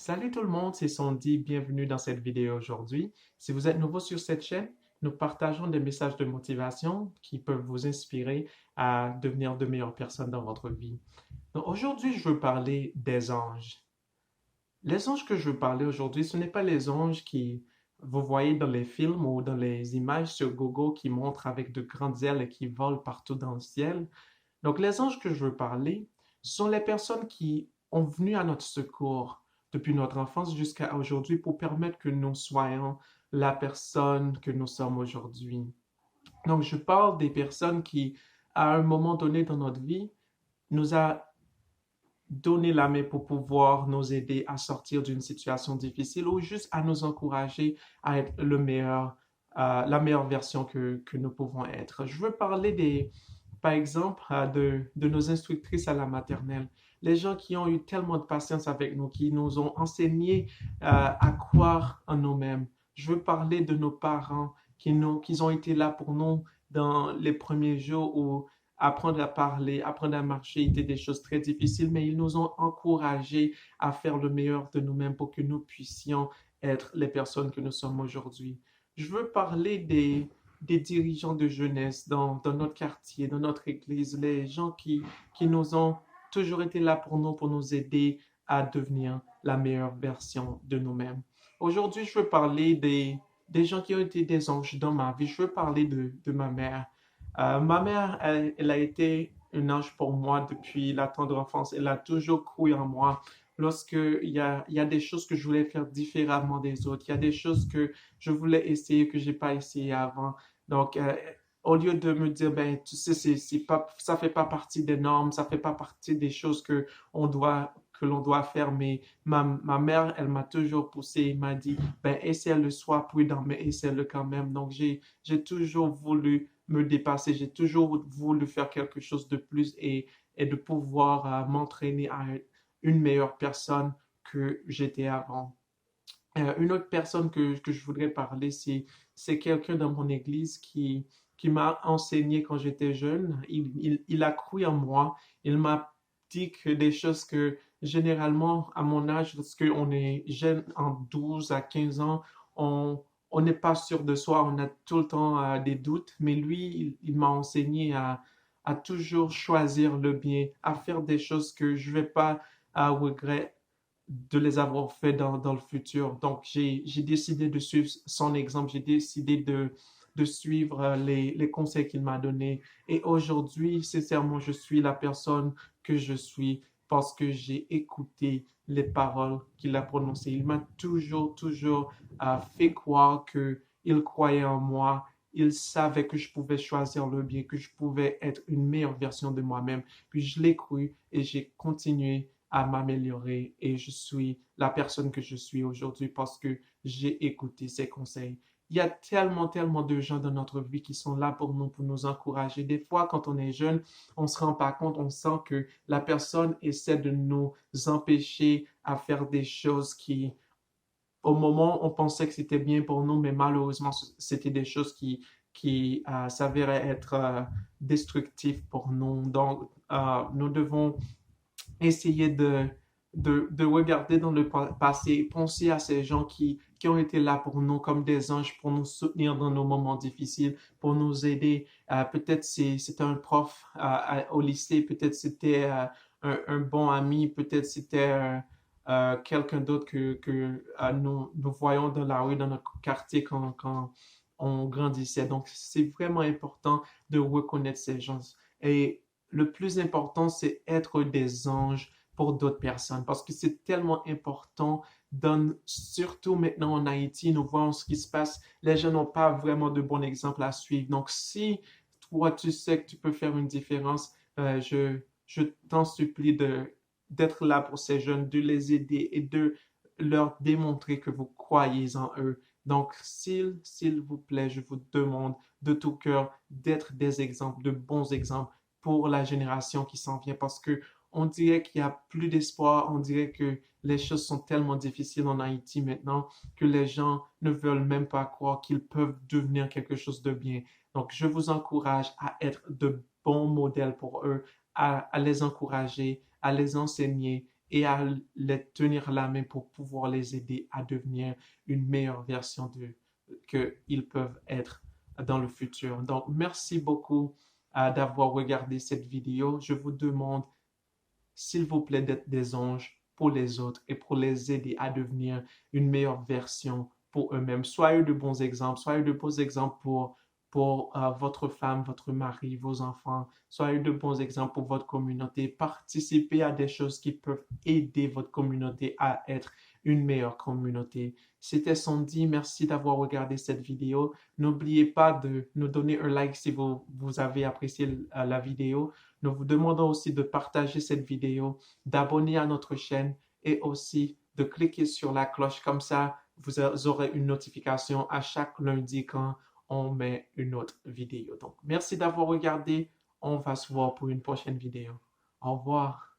Salut tout le monde, c'est Sandy, bienvenue dans cette vidéo aujourd'hui. Si vous êtes nouveau sur cette chaîne, nous partageons des messages de motivation qui peuvent vous inspirer à devenir de meilleures personnes dans votre vie. Donc aujourd'hui, je veux parler des anges. Les anges que je veux parler aujourd'hui, ce n'est pas les anges qui vous voyez dans les films ou dans les images sur Google qui montrent avec de grandes ailes et qui volent partout dans le ciel. Donc, les anges que je veux parler sont les personnes qui ont venu à notre secours depuis notre enfance jusqu'à aujourd'hui pour permettre que nous soyons la personne que nous sommes aujourd'hui. Donc, je parle des personnes qui, à un moment donné dans notre vie, nous a donné la main pour pouvoir nous aider à sortir d'une situation difficile ou juste à nous encourager à être la meilleure version que nous pouvons être. Je veux parler par exemple, de nos instructrices à la maternelle, les gens qui ont eu tellement de patience avec nous, qui nous ont enseigné à croire en nous-mêmes. Je veux parler de nos parents qui ont été là pour nous dans les premiers jours où apprendre à parler, apprendre à marcher étaient des choses très difficiles, mais ils nous ont encouragés à faire le meilleur de nous-mêmes pour que nous puissions être les personnes que nous sommes aujourd'hui. Je veux parler des dirigeants de jeunesse dans notre quartier, dans notre église, les gens qui nous ont toujours été là pour nous aider à devenir la meilleure version de nous-mêmes. Aujourd'hui, je veux parler des gens qui ont été des anges dans ma vie. Je veux parler de ma mère. Ma mère, elle a été un ange pour moi depuis la tendre enfance. Elle a toujours cru en moi. Lorsque il y a des choses que je voulais faire différemment des autres, il y a des choses que je voulais essayer que j'ai pas essayé avant. Donc, au lieu de me dire, ben, tu sais, c'est pas, ça fait pas partie des normes, ça fait pas partie des choses que l'on doit faire, mais ma mère, elle m'a toujours poussé, elle m'a dit, ben, essaie-le, sois prudent, mais essaie-le quand même. Donc, j'ai toujours voulu me dépasser, j'ai toujours voulu faire quelque chose de plus et de pouvoir m'entraîner à être une meilleure personne que j'étais avant. Une autre personne que je voudrais parler, c'est quelqu'un dans mon église qui m'a enseigné quand j'étais jeune. Il a cru en moi. Il m'a dit que des choses que généralement, à mon âge, lorsqu'on est jeune, en 12 à 15 ans, on, on n'est pas sûr de soi, on a tout le temps des doutes. Mais lui, il m'a enseigné à toujours choisir le bien, à faire des choses que je vais pas regretter de les avoir fait dans le futur. Donc, j'ai décidé de suivre son exemple, j'ai décidé de suivre les conseils qu'il m'a donnés. Et aujourd'hui, sincèrement, je suis la personne que je suis parce que j'ai écouté les paroles qu'il a prononcées. Il m'a toujours fait croire qu'il croyait en moi. Il savait que je pouvais choisir le bien, que je pouvais être une meilleure version de moi-même. Puis je l'ai cru et j'ai continué à m'améliorer et je suis la personne que je suis aujourd'hui parce que j'ai écouté ses conseils. Il y a tellement de gens dans notre vie qui sont là pour nous encourager. Des fois, quand on est jeune, on ne se rend pas compte, on sent que la personne essaie de nous empêcher à faire des choses qui, au moment, on pensait que c'était bien pour nous, mais malheureusement, c'était des choses qui s'avéraient être destructives pour nous. Donc, nous devons essayer de regarder dans le passé, penser à ces gens qui ont été là pour nous comme des anges, pour nous soutenir dans nos moments difficiles, pour nous aider. Peut-être c'était un prof au lycée, peut-être c'était un bon ami, peut-être c'était quelqu'un d'autre que nous voyons dans la rue, dans notre quartier quand on grandissait. Donc, c'est vraiment important de reconnaître ces gens. Et le plus important, c'est être des anges pour d'autres personnes parce que c'est tellement important, surtout maintenant en Haïti, nous voyons ce qui se passe. Les gens n'ont pas vraiment de bons exemples à suivre. Donc, si toi, tu sais que tu peux faire une différence, je t'en supplie d'être là pour ces jeunes, de les aider et de leur démontrer que vous croyez en eux. Donc, s'il vous plaît, je vous demande de tout cœur d'être des exemples, de bons exemples pour la génération qui s'en vient parce que on dirait qu'il n'y a plus d'espoir, on dirait que les choses sont tellement difficiles en Haïti maintenant que les gens ne veulent même pas croire qu'ils peuvent devenir quelque chose de bien. Donc, je vous encourage à être de bons modèles pour eux, à les encourager, à les enseigner et à les tenir la main pour pouvoir les aider à devenir une meilleure version de qu'ils peuvent être dans le futur. Donc, merci beaucoup d'avoir regardé cette vidéo. Je vous demande, s'il vous plaît, d'être des anges pour les autres et pour les aider à devenir une meilleure version pour eux-mêmes. Soyez de bons exemples, soyez de bons exemples pour votre femme, votre mari, vos enfants. Soyez de bons exemples pour votre communauté. Participez à des choses qui peuvent aider votre communauté à être une meilleure communauté. C'était Sandy, merci d'avoir regardé cette vidéo. N'oubliez pas de nous donner un like si vous avez apprécié la vidéo. Nous vous demandons aussi de partager cette vidéo, d'abonner à notre chaîne et aussi de cliquer sur la cloche. Comme ça, vous aurez une notification à chaque lundi quand on met une autre vidéo. Donc, merci d'avoir regardé. On va se voir pour une prochaine vidéo. Au revoir.